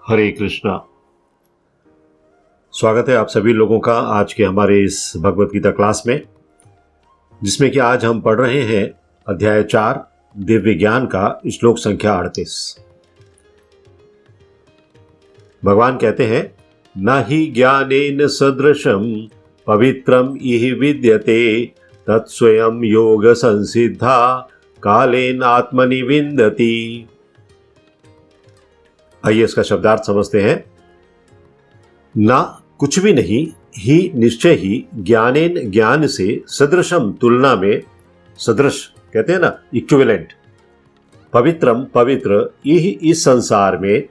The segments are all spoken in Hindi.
हरे कृष्णा। स्वागत है आप सभी लोगों का आज के हमारे इस भगवत गीता क्लास में, जिसमें कि आज हम पढ़ रहे हैं अध्याय 4 दिव्य ज्ञान का श्लोक संख्या 38। भगवान कहते हैं, न हि ज्ञानेन सदृशम पवित्रम इह विद्यते तत्स्वयं योग संसिद्धा कालेन आत्मनि विन्दति। आइए इसका शब्दार्थ समझते हैं। ना कुछ भी नहीं, ही निश्चय ही, ज्ञानेन ज्ञान से, सदृशम तुलना में, सदृश कहते हैं ना, इक्विवेलेंट, पवित्रम पवित्र, इह इस संसार में,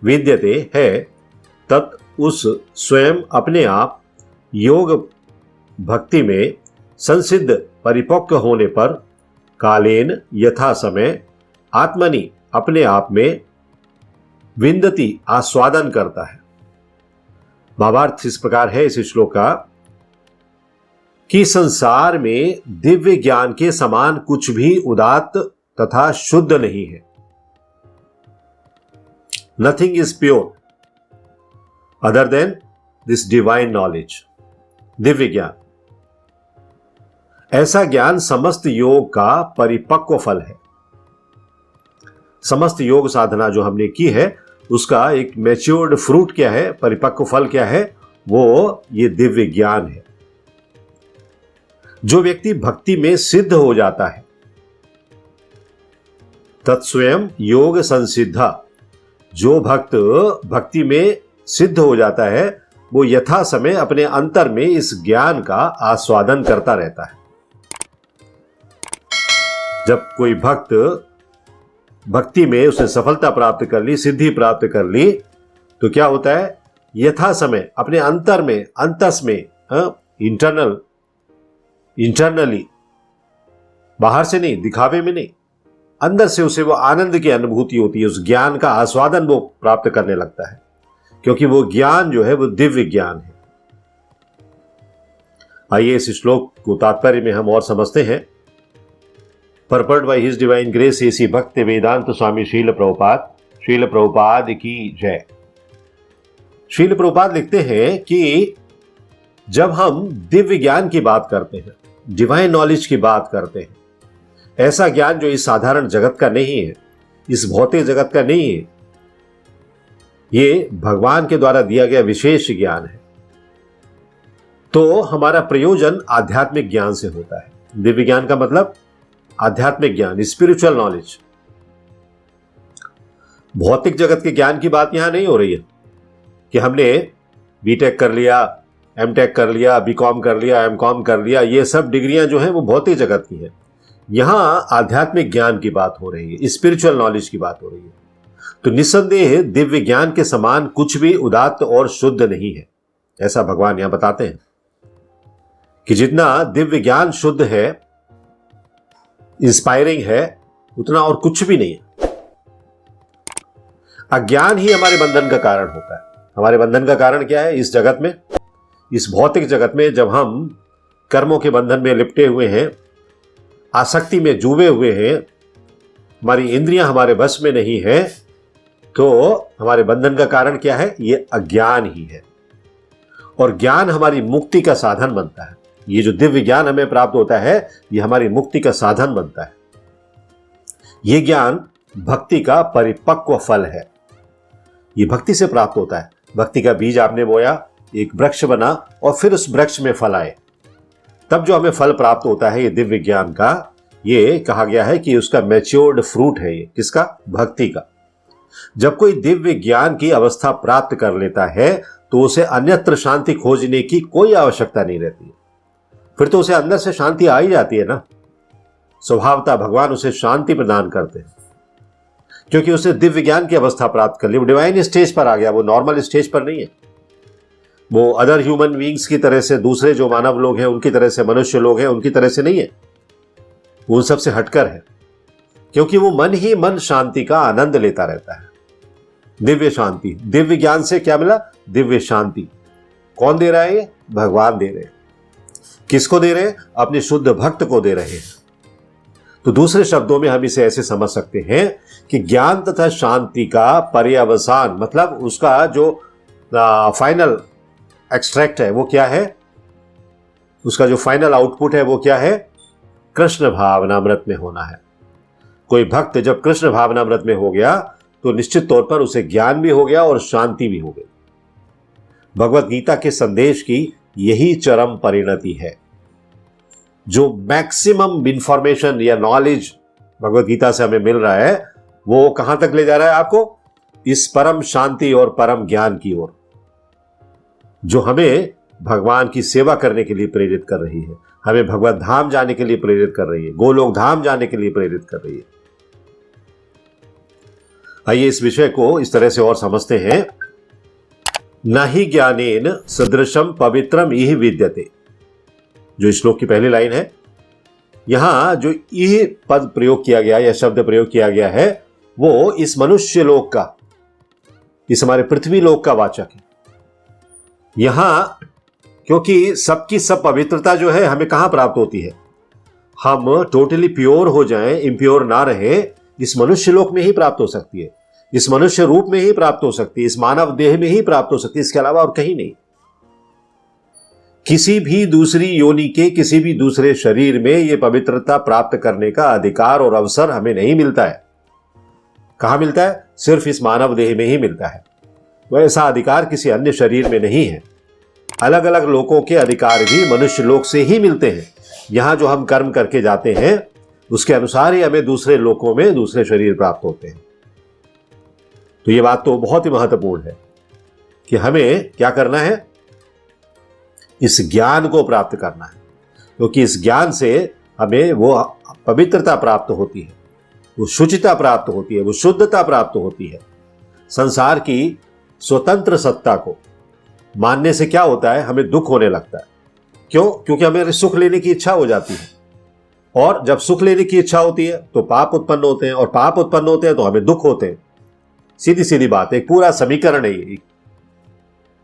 विद्यते है, तत् उस, स्वयं अपने आप, योग भक्ति में, संसिद्ध परिपक्व होने पर, कालेन यथा समय, आत्मनि अपने आप में, विन्दति आस्वादन करता है। भावार्थ इस प्रकार है इस श्लोक का कि संसार में दिव्य ज्ञान के समान कुछ भी उदात्त तथा शुद्ध नहीं है। Nothing is pure other than this divine knowledge, Divya ज्ञान। ऐसा ज्ञान समस्त योग का परिपक्व फल है। समस्त योग साधना जो हमने की है उसका एक मैच्योर्ड फ्रूट क्या है, परिपक्व फल क्या है, वो ये दिव्य ज्ञान है। जो व्यक्ति भक्ति में सिद्ध हो जाता है, तत्स्वयं योग संसिद्धा, जो भक्त भक्ति में सिद्ध हो जाता है वो यथा समय अपने अंतर में इस ज्ञान का आस्वादन करता रहता है। जब कोई भक्त भक्ति में उसने सफलता प्राप्त कर ली, सिद्धि प्राप्त कर ली, तो क्या होता है, यथा समय अपने अंतर में, अंतस में, इंटरनली, बाहर से नहीं, दिखावे में नहीं, अंदर से उसे वो आनंद की अनुभूति होती है, उस ज्ञान का आस्वादन वो प्राप्त करने लगता है, क्योंकि वो ज्ञान जो है वो दिव्य ज्ञान है। आइए इस श्लोक को तात्पर्य में हम और समझते हैं। Purported by His Divine Grace A.C. भक्ति वेदांत स्वामी श्रील प्रभुपाद की जय। श्रील प्रभुपाद लिखते हैं कि जब हम दिव्य ज्ञान की बात करते हैं, डिवाइन नॉलेज की बात करते हैं, ऐसा ज्ञान जो इस साधारण जगत का नहीं है, इस भौतिक जगत का नहीं है, ये भगवान के द्वारा दिया गया विशेष ज्ञान है, तो हमारा प्रयोजन आध्यात्मिक ज्ञान से होता है। दिव्य ज्ञान का मतलब आध्यात्मिक ज्ञान, स्पिरिचुअल नॉलेज। भौतिक जगत के ज्ञान की बात यहां नहीं हो रही है कि हमने बीटेक कर लिया, एमटेक कर लिया, बीकॉम कर लिया, एमकॉम कर लिया, ये सब डिग्रियां जो हैं वो भौतिक जगत की हैं। यहां आध्यात्मिक ज्ञान की बात हो रही है, स्पिरिचुअल नॉलेज की बात हो रही है। तो निस्संदेह दिव्य ज्ञान के समान कुछ भी उदात्त और शुद्ध नहीं है, ऐसा भगवान यहां बताते हैं कि जितना दिव्य ज्ञान शुद्ध है, इंस्पायरिंग है, उतना और कुछ भी नहीं है। अज्ञान ही हमारे बंधन का कारण होता है। हमारे बंधन का कारण क्या है? इस जगत में, इस भौतिक जगत में जब हम कर्मों के बंधन में लिपटे हुए हैं, आसक्ति में डूबे हुए हैं, हमारी इंद्रियां हमारे बस में नहीं है, तो हमारे बंधन का कारण क्या है? ये अज्ञान ही है। और ज्ञान हमारी मुक्ति का साधन बनता है। ये जो दिव्य ज्ञान हमें प्राप्त होता है, ये हमारी मुक्ति का साधन बनता है। ये ज्ञान भक्ति का परिपक्व फल है। ये भक्ति से प्राप्त होता है। भक्ति का बीज आपने बोया, एक वृक्ष बना और फिर उस वृक्ष में फल आए, तब जो हमें फल प्राप्त होता है ये दिव्य ज्ञान का, ये कहा गया है कि उसका मैच्योर्ड फ्रूट है। ये किसका? भक्ति का। जब कोई दिव्य ज्ञान की अवस्था प्राप्त कर लेता है तो उसे अन्यत्र शांति खोजने की कोई आवश्यकता नहीं रहती। फिर तो उसे अंदर से शांति आ ही जाती है ना। स्वभावतः भगवान उसे शांति प्रदान करते हैं, क्योंकि उसे दिव्य ज्ञान की अवस्था प्राप्त कर ली। वो डिवाइन स्टेज पर आ गया, वो नॉर्मल स्टेज पर नहीं है। वो अदर ह्यूमन बीइंग्स की तरह से, दूसरे जो मानव लोग हैं उनकी तरह से, मनुष्य लोग हैं उनकी तरह से नहीं है। वो उन सबसे हटकर है, क्योंकि वो मन ही मन शांति का आनंद लेता रहता है। दिव्य शांति, दिव्य ज्ञान से क्या मिला? दिव्य शांति। कौन दे रहा है ये? भगवान दे रहे हैं। किसको दे रहे हैं? अपने शुद्ध भक्त को दे रहे हैं। तो दूसरे शब्दों में हम इसे ऐसे समझ सकते हैं कि ज्ञान तथा शांति का पर्यवसान, मतलब उसका जो फाइनल एक्सट्रैक्ट है वो क्या है, उसका जो फाइनल आउटपुट है वो क्या है, कृष्ण भावनामृत में होना है। कोई भक्त जब कृष्ण भावनामृत में हो गया तो निश्चित तौर पर उसे ज्ञान भी हो गया और शांति भी हो गई। भगवत गीता के संदेश की यही चरम परिणति है। जो मैक्सिमम इंफॉर्मेशन या नॉलेज भगवत गीता से हमें मिल रहा है वो कहां तक ले जा रहा है आपको, इस परम शांति और परम ज्ञान की ओर, जो हमें भगवान की सेवा करने के लिए प्रेरित कर रही है, हमें भगवत धाम जाने के लिए प्रेरित कर रही है, गोलोक धाम जाने के लिए प्रेरित कर रही है। आइए इस विषय को इस तरह से और समझते हैं। न ही ज्ञानेन सदृशम पवित्रम इह विद्यते, जो श्लोक की पहली लाइन है, यहां जो इह पद प्रयोग किया गया या शब्द प्रयोग किया गया है वो इस मनुष्य लोक का, इस हमारे पृथ्वी लोक का वाचक है। यहां क्योंकि सबकी सब पवित्रता जो है हमें कहां प्राप्त होती है, हम टोटली प्योर हो जाएं, इम्प्योर ना रहे, इस मनुष्य लोक में ही प्राप्त हो सकती है, इस मनुष्य रूप में ही प्राप्त हो सकती है, इस मानव देह में ही प्राप्त हो सकती है, इसके अलावा और कहीं नहीं। किसी भी दूसरी योनि के किसी भी दूसरे शरीर में यह पवित्रता प्राप्त करने का अधिकार और अवसर हमें नहीं मिलता है। कहां मिलता है, सिर्फ इस मानव देह में ही मिलता है। तो ऐसा अधिकार किसी अन्य शरीर में नहीं है। अलग अलग लोकों के अधिकार भी मनुष्य लोक से ही मिलते हैं। यहां जो हम कर्म करके जाते हैं उसके अनुसार ही हमें दूसरे लोकों में दूसरे शरीर प्राप्त होते हैं। तो यह बात तो बहुत ही महत्वपूर्ण है कि हमें क्या करना है, इस ज्ञान को प्राप्त करना है, क्योंकि इस ज्ञान से हमें वो पवित्रता प्राप्त होती है, वो शुचिता प्राप्त होती है, वो शुद्धता प्राप्त होती है। संसार की स्वतंत्र सत्ता को मानने से क्या होता है, हमें दुख होने लगता है। क्यों? क्योंकि हमें सुख लेने की इच्छा हो जाती है, और जब सुख लेने की इच्छा होती है तो पाप उत्पन्न होते हैं, और पाप उत्पन्न होते हैं तो हमें दुख होते हैं। सीधी सीधी बात, एक पूरा समीकरण है ये।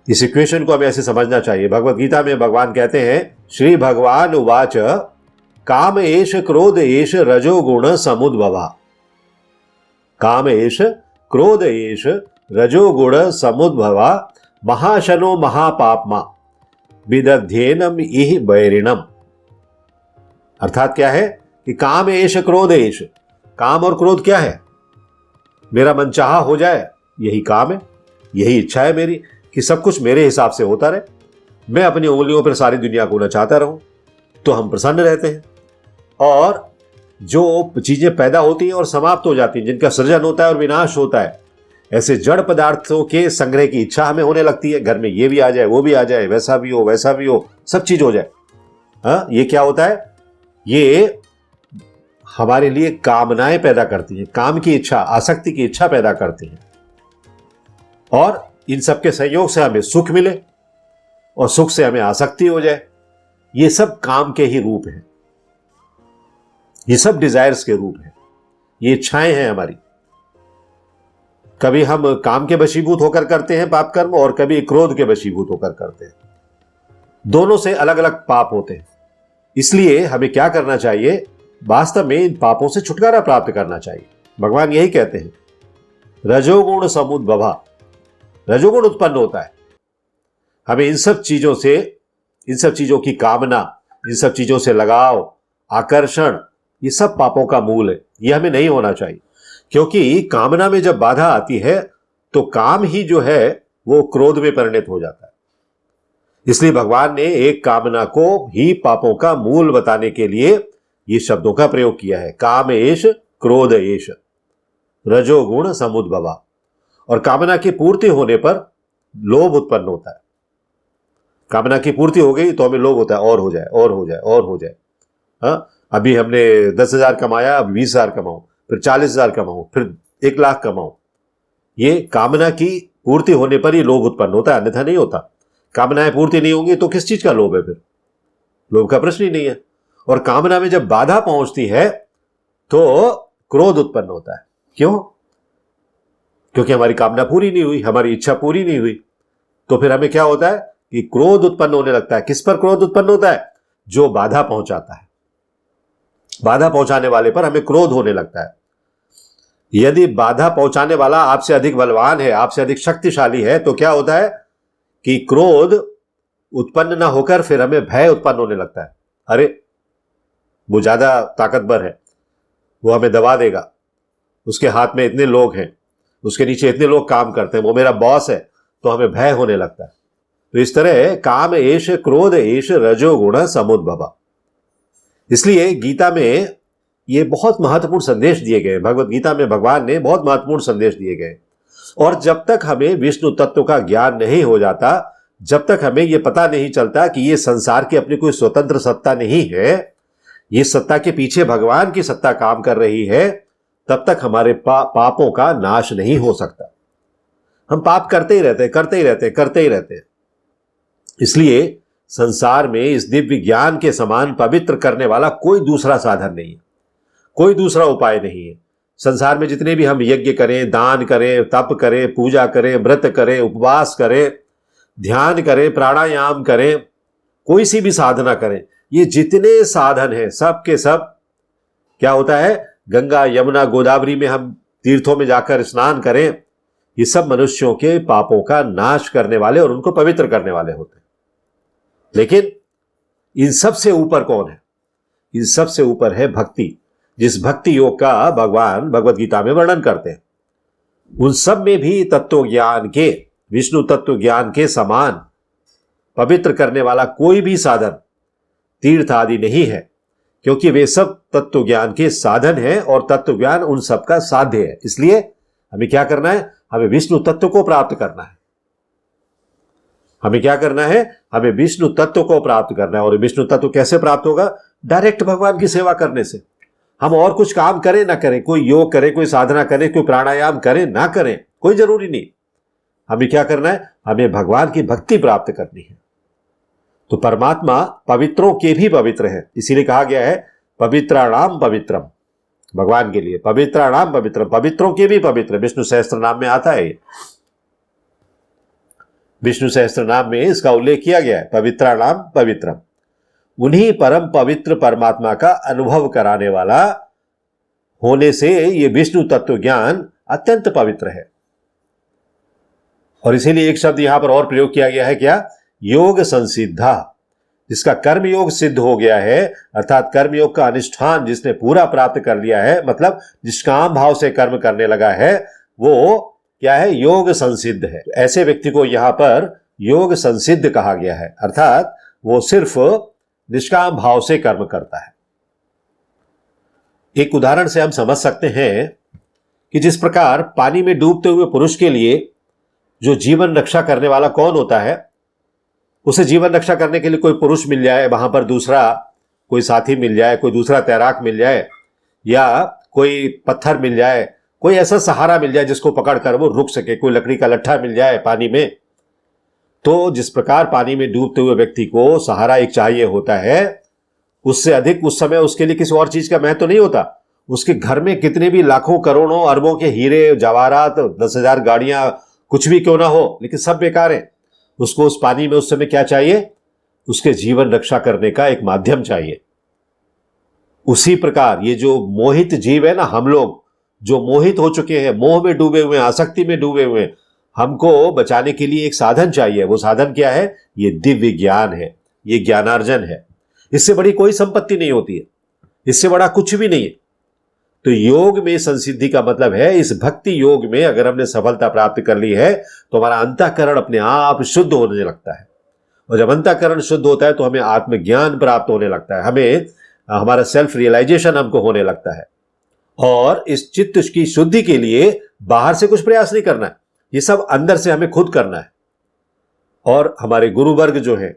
इस इक्वेशन को हमें ऐसे समझना चाहिए। भगवत गीता में भगवान कहते हैं, श्री भगवान उवाच काम एष क्रोध एष रजोगुण समुद्भवा, काम एष क्रोध एष रजोगुण समुद्भवा महाशनो महापापमा विदध्येनम इह बैरिणम। अर्थात क्या है कि काम एष क्रोध एष, काम और क्रोध क्या है, मेरा मनचाहा हो जाए, यही काम है, यही इच्छा है मेरी कि सब कुछ मेरे हिसाब से होता रहे, मैं अपनी उंगलियों पर सारी दुनिया को नचाता रहूं, तो हम प्रसन्न रहते हैं। और जो चीजें पैदा होती हैं और समाप्त हो जाती हैं, जिनका सृजन होता है और विनाश होता है, ऐसे जड़ पदार्थों के संग्रह की इच्छा हमें होने लगती है। घर में ये भी आ जाए, वो भी आ जाए, वैसा भी हो, वैसा भी हो, सब चीज हो जाए। हाँ, ये क्या होता है, ये हमारे लिए कामनाएं पैदा करती हैं, काम की इच्छा, आसक्ति की इच्छा पैदा करती हैं, और इन सब के संयोग से हमें सुख मिले और सुख से हमें आसक्ति हो जाए। ये सब काम के ही रूप हैं, ये सब डिजायर्स के रूप हैं, ये इच्छाएं हैं हमारी। कभी हम काम के वशीभूत होकर करते हैं पाप कर्म, और कभी क्रोध के वशीभूत होकर करते हैं। दोनों से अलग अलग पाप होते हैं। इसलिए हमें क्या करना चाहिए, वास्तव में इन पापों से छुटकारा प्राप्त करना चाहिए। भगवान यही कहते हैं, रजोगुण समुद्भवा, रजोगुण उत्पन्न होता है। हमें इन सब चीजों से, इन सब चीजों की कामना, इन सब चीजों से लगाव, आकर्षण, ये सब पापों का मूल है। ये हमें नहीं होना चाहिए, क्योंकि कामना में जब बाधा आती है तो काम ही जो है वो क्रोध में परिणत हो जाता है। इसलिए भगवान ने एक कामना को ही पापों का मूल बताने के लिए ये शब्दों का प्रयोग किया है, काम एष क्रोध एष रजोगुण समुद्भवा। और कामना की पूर्ति होने पर लोभ उत्पन्न होता है। कामना की पूर्ति हो गई तो हमें लोभ होता है, और हो जाए, और हो जाए, और हो जाए। हाँ, अभी हमने 10,000 कमाया, अब 20,000 कमाऊं, फिर 40,000 कमाऊं, फिर 1,00,000 कमाऊं। ये कामना की पूर्ति होने पर ही लोभ उत्पन्न होता है, अन्यथा नहीं होता। कामनाएं पूर्ति नहीं होंगी तो किस चीज का लोभ है, फिर लोभ का प्रश्न ही नहीं है। और कामना में जब बाधा पहुंचती है तो क्रोध उत्पन्न होता है। क्यों? क्योंकि हमारी कामना पूरी नहीं हुई, हमारी इच्छा पूरी नहीं हुई। तो फिर हमें क्या होता है कि क्रोध उत्पन्न होने लगता है। किस पर क्रोध उत्पन्न होता है? जो बाधा पहुंचाता है। बाधा पहुंचाने वाले पर हमें क्रोध होने लगता है। यदि बाधा पहुंचाने वाला आपसे अधिक बलवान है, आपसे अधिक शक्तिशाली है, तो क्या होता है कि क्रोध उत्पन्न ना होकर फिर हमें भय उत्पन्न होने लगता है। अरे वो ज्यादा ताकतवर है, वो हमें दबा देगा, उसके हाथ में इतने लोग हैं, उसके नीचे इतने लोग काम करते हैं, वो मेरा बॉस है, तो हमें भय होने लगता है। तो इस तरह काम एष क्रोध एष रजोगुण समुद्भव। इसलिए गीता में ये बहुत महत्वपूर्ण संदेश दिए गए। भगवत गीता में भगवान ने बहुत महत्वपूर्ण संदेश दिए गए। और जब तक हमें विष्णु तत्व का ज्ञान नहीं हो जाता, जब तक हमें यह पता नहीं चलता कि ये संसार की अपनी कोई स्वतंत्र सत्ता नहीं है, ये सत्ता के पीछे भगवान की सत्ता काम कर रही है, तब तक हमारे पापों का नाश नहीं हो सकता। हम पाप करते ही रहते, करते ही रहते, करते ही रहते। इसलिए संसार में इस दिव्य ज्ञान के समान पवित्र करने वाला कोई दूसरा साधन नहीं है, कोई दूसरा उपाय नहीं है। संसार में जितने भी हम यज्ञ करें, दान करें, तप करें, पूजा करें, व्रत करें, उपवास करें, ध्यान करें, प्राणायाम करें, कोई सी भी साधना करें, ये जितने साधन हैं सब के सब क्या होता है, गंगा यमुना गोदावरी में हम तीर्थों में जाकर स्नान करें, ये सब मनुष्यों के पापों का नाश करने वाले और उनको पवित्र करने वाले होते हैं। लेकिन इन सब से ऊपर कौन है? इन सब से ऊपर है भक्ति, जिस भक्ति योग का भगवान भगवत गीता में वर्णन करते हैं। उन सब में भी तत्व ज्ञान के, विष्णु तत्व ज्ञान के समान पवित्र करने वाला कोई भी साधन तीर्थ आदि नहीं है, क्योंकि वे सब तत्व ज्ञान के साधन हैं और तत्व ज्ञान उन सब का साध्य है। इसलिए हमें क्या करना है? हमें विष्णु तत्व को प्राप्त करना है। हमें क्या करना है? हमें विष्णु तत्व को प्राप्त करना है। और विष्णु तत्व कैसे प्राप्त होगा? डायरेक्ट भगवान की सेवा करने से। हम और कुछ काम करें ना करें, कोई योग करें, कोई साधना करें, कोई प्राणायाम करें ना करें, कोई जरूरी नहीं। हमें क्या करना है? हमें भगवान की भक्ति प्राप्त करनी है। तो परमात्मा पवित्रों के भी पवित्र है, इसीलिए कहा गया है पवित्राणाम पवित्रम। भगवान के लिए पवित्राणाम पवित्रम, पवित्रों के भी पवित्र। विष्णु सहस्त्र नाम में आता है, विष्णु सहस्त्र नाम में इसका उल्लेख किया गया है, पवित्राणाम पवित्रम। उन्हीं परम पवित्र परमात्मा का अनुभव कराने वाला होने से ये विष्णु तत्व ज्ञान अत्यंत पवित्र है। और इसीलिए एक शब्द यहां पर और प्रयोग किया गया है, क्या? योग संसिद्धा। जिसका कर्म योग सिद्ध हो गया है, अर्थात कर्म योग का अनुष्ठान जिसने पूरा प्राप्त कर लिया है, मतलब निष्काम भाव से कर्म करने लगा है, वो क्या है? योग संसिद्ध है। ऐसे व्यक्ति को यहां पर योग संसिद्ध कहा गया है, अर्थात वो सिर्फ निष्काम भाव से कर्म करता है। एक उदाहरण से हम समझ सकते हैं कि जिस प्रकार पानी में डूबते हुए पुरुष के लिए जो जीवन रक्षा करने वाला कौन होता है, उसे जीवन रक्षा करने के लिए कोई पुरुष मिल जाए, वहां पर दूसरा कोई साथी मिल जाए, कोई दूसरा तैराक मिल जाए, या कोई पत्थर मिल जाए, कोई ऐसा सहारा मिल जाए जिसको पकड़कर वो रुक सके, कोई लकड़ी का लट्ठा मिल जाए पानी में। तो जिस प्रकार पानी में डूबते हुए व्यक्ति को सहारा एक चाहिए होता है, उससे अधिक उस समय उसके लिए किसी और चीज का महत्व नहीं होता। उसके घर में कितने भी लाखों करोड़ों अरबों के हीरे जवाहरात, 10,000 गाड़ियां, कुछ भी क्यों ना हो, लेकिन सब बेकार है। उसको उस पानी में उस समय क्या चाहिए? उसके जीवन रक्षा करने का एक माध्यम चाहिए। उसी प्रकार ये जो मोहित जीव है ना, हम लोग जो मोहित हो चुके हैं, मोह में डूबे हुए हैं, आसक्ति में डूबे हुए हैं, हमको बचाने के लिए एक साधन चाहिए। वो साधन क्या है? ये दिव्य ज्ञान है, ये ज्ञानार्जन है। इससे बड़ी कोई संपत्ति नहीं होती है, इससे बड़ा कुछ भी नहीं है। तो योग में संसिद्धि का मतलब है, इस भक्ति योग में अगर हमने सफलता प्राप्त कर ली है तो हमारा अंतःकरण अपने आप शुद्ध होने लगता है। और जब अंतःकरण शुद्ध होता है तो हमें आत्मज्ञान प्राप्त होने लगता है, हमें हमारा सेल्फ रियलाइजेशन हमको होने लगता है। और इस चित्त की शुद्धि के लिए बाहर से कुछ प्रयास नहीं करना है, ये सब अंदर से हमें खुद करना है। और हमारे गुरु वर्ग जो है,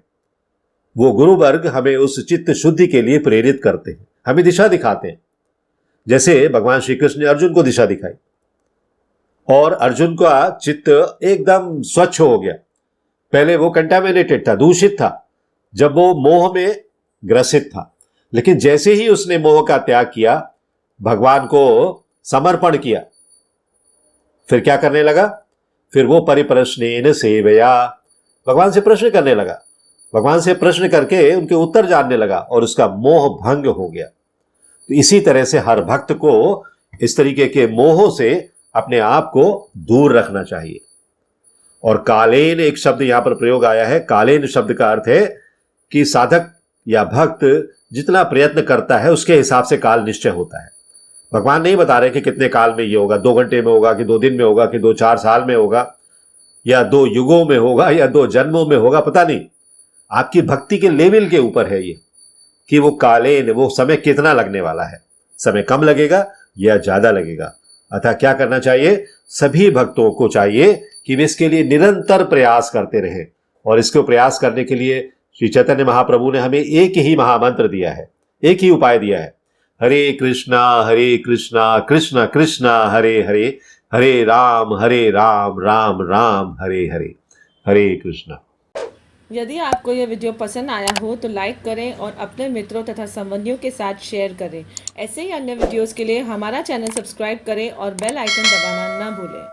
वो गुरु वर्ग हमें उस चित्त शुद्धि के लिए प्रेरित करते हैं, हमें दिशा दिखाते हैं। जैसे भगवान श्री कृष्ण ने अर्जुन को दिशा दिखाई और अर्जुन का चित्त एकदम स्वच्छ हो गया। पहले वो कंटामिनेटेड था, दूषित था, जब वो मोह में ग्रसित था। लेकिन जैसे ही उसने मोह का त्याग किया, भगवान को समर्पण किया, फिर क्या करने लगा? फिर वो परिप्रश्नेन सेवया, भगवान से प्रश्न करने लगा, भगवान से प्रश्न करके उनके उत्तर जानने लगा और उसका मोह भंग हो गया। तो इसी तरह से हर भक्त को इस तरीके के मोहों से अपने आप को दूर रखना चाहिए। और कालेन एक शब्द यहां पर प्रयोग आया है। कालेन शब्द का अर्थ है कि साधक या भक्त जितना प्रयत्न करता है उसके हिसाब से काल निश्चय होता है। भगवान नहीं बता रहे कि कितने काल में ये होगा, 2 घंटे में होगा कि 2 दिन में होगा कि 2-4 साल में होगा या 2 युगों में होगा या 2 जन्मों में होगा, पता नहीं। आपकी भक्ति के लेवल के ऊपर है ये कि वो कालेन, वो समय कितना लगने वाला है, समय कम लगेगा या ज्यादा लगेगा। अतः क्या करना चाहिए, सभी भक्तों को चाहिए कि वे इसके लिए निरंतर प्रयास करते रहें। और इसको प्रयास करने के लिए श्री चैतन्य महाप्रभु ने हमें एक ही महामंत्र दिया है, एक ही उपाय दिया है। हरे कृष्णा कृष्ण कृष्ण हरे हरे, हरे राम राम राम हरे हरे। हरे कृष्णा। यदि आपको यह वीडियो पसंद आया हो तो लाइक करें और अपने मित्रों तथा संबंधियों के साथ शेयर करें। ऐसे ही अन्य वीडियोस के लिए हमारा चैनल सब्सक्राइब करें और बेल आइकन दबाना ना भूलें।